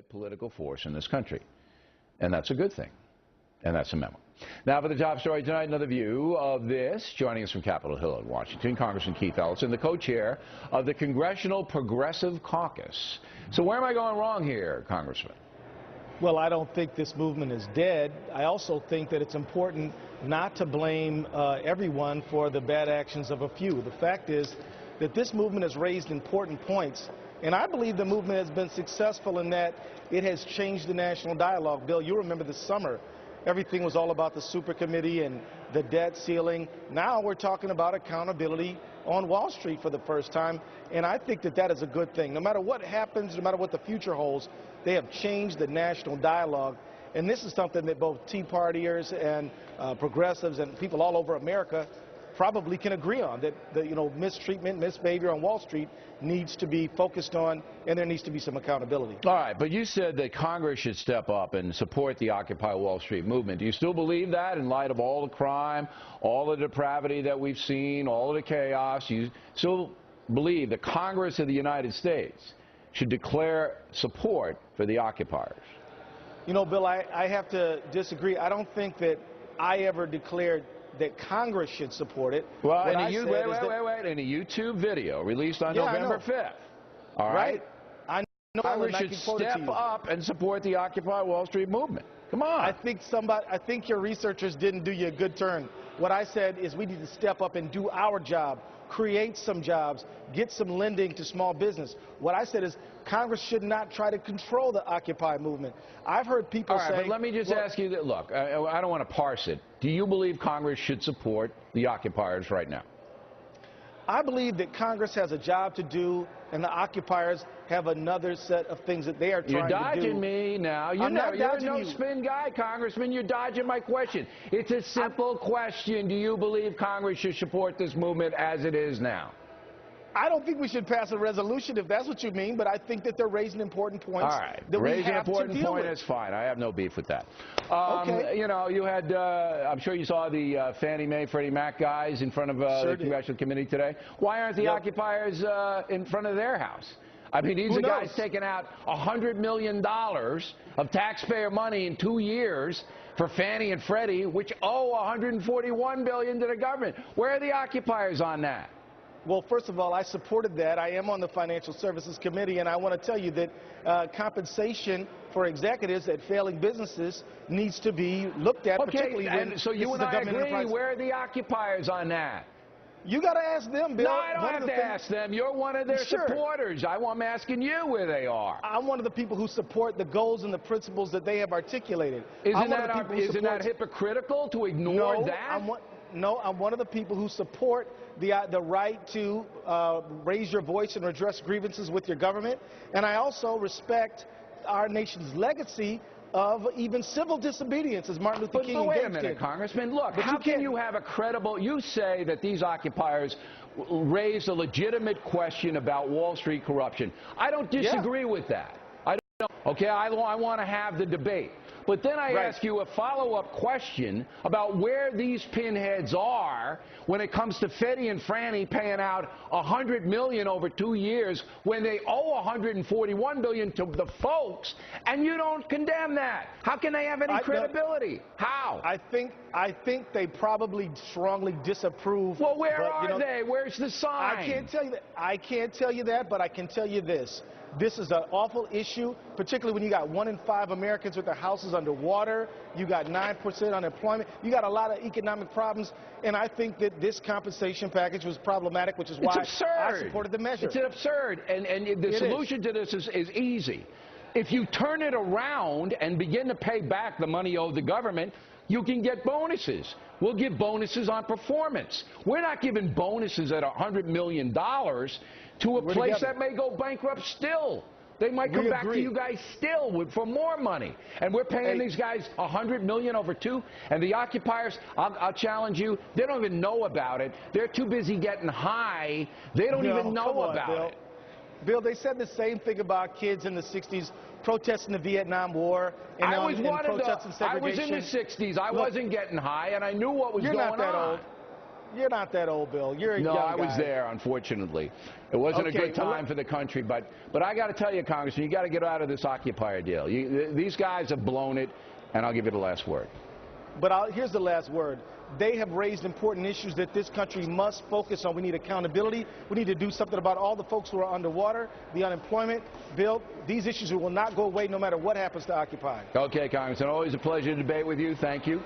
political force in this country. And that's a good thing. And that's a memo. Now for the top story tonight, another view of this. Joining us from Capitol Hill in Washington, Congressman Keith Ellison, the co-chair of the Congressional Progressive Caucus. So where am I going wrong here, Congressman? Well, I don't think this movement is dead. I also think that it's important not to blame everyone for the bad actions of a few. The fact is that this movement has raised important points, and I believe the movement has been successful in that it has changed the national dialogue. Bill, you remember this summer, everything was all about the super committee and the debt ceiling. Now we're talking about accountability on Wall Street for the first time, and I think that that is a good thing. No matter what happens, no matter what the future holds, they have changed the national dialogue, and this is something that both Tea Partiers and progressives and people all over America probably can agree on, that the mistreatment, misbehavior on Wall Street needs to be focused on, and there needs to be some accountability. All right, but you said that Congress should step up and support the Occupy Wall Street movement. Do you still believe that in light of all the crime, all the depravity that we've seen, all of the chaos? You still believe that Congress of the United States should declare support for the occupiers? You know, Bill, I have to disagree. I don't think that I ever declared that Congress should support it. Well, in a YouTube video released on November 5th. All right? I know. Congress should step up and support the Occupy Wall Street movement. Come on. I think your researchers didn't do you a good turn. What I said is we need to step up and do our job, create some jobs, get some lending to small business. What I said is Congress should not try to control the Occupy movement. I've heard people say... All right, but let me just ask you that. Look, I don't want to parse it. Do you believe Congress should support the occupiers right now? I believe that Congress has a job to do, and the occupiers have another set of things that they are trying to do. You're dodging me now. You're a no-spin guy, Congressman. You're dodging my question. It's a simple question. Do you believe Congress should support this movement as it is now? I don't think we should pass a resolution if that's what you mean, but I think that they're raising important points. All right. That raising an important point is fine. I have no beef with that. Okay. You know, you had, I'm sure you saw the Fannie Mae, Freddie Mac guys in front of the Congressional Committee today. Why aren't the occupiers in front of their house? I mean, these are guys taking out $100 million of taxpayer money in 2 years for Fannie and Freddie, which owe $141 billion to the government. Where are the occupiers on that? Well, first of all, I supported that. I am on the Financial Services Committee, and I want to tell you that compensation for executives at failing businesses needs to be looked at, particularly when so you and I agree. Where are the occupiers on that? You got to ask them, Bill. No, I don't have to ask them. You're one of their supporters. I'm asking you where they are. I'm one of the people who support the goals and the principles that they have articulated. Isn't that hypocritical to ignore that? No, I'm one of the people who support the right to raise your voice and redress grievances with your government, and I also respect our nation's legacy of even civil disobedience, as Martin Luther King But wait a minute, did. Congressman. Look, how can you have a credible... You say that these occupiers raised a legitimate question about Wall Street corruption. I don't disagree with that. I don't. Okay, I want to have the debate. But then I ask you a follow-up question about where these pinheads are when it comes to Freddie and Fannie paying out $100 million over 2 years when they owe $141 billion to the folks, and you don't condemn that. How can they have any credibility? How? I think they probably strongly disapprove. Well, where are they? Where's the sign? I can't tell you that. I can't tell you that, but I can tell you this. This is an awful issue, particularly when you got 1 in 5 Americans with their houses underwater. You got 9% unemployment. You got a lot of economic problems, and I think that this compensation package was problematic, which is why I supported the measure. It's absurd, and the solution to this is easy. If you turn it around and begin to pay back the money owed the government, you can get bonuses. We'll give bonuses on performance. We're not giving bonuses at $100 million to a place that may go bankrupt still. They might come back to you guys still for more money. And we're paying these guys $100 million over 2. And the occupiers, I'll challenge you, they don't even know about it. They're too busy getting high. They don't even know about it. Bill, they said the same thing about kids in the 60s protesting the Vietnam War and protesting segregation. I was in the 60s. I wasn't getting high, and I knew what was going on. You're not that old. You're not that old, Bill. You're a young guy. No, I was there, unfortunately. It wasn't a good time for the country, but I got to tell you, Congressman, you got to get out of this occupier deal. These guys have blown it, and I'll give you the last word. But here's the last word. They have raised important issues that this country must focus on. We need accountability. We need to do something about all the folks who are underwater, the unemployment. Bill, these issues will not go away no matter what happens to Occupy. Okay, Congressman, always a pleasure to debate with you. Thank you.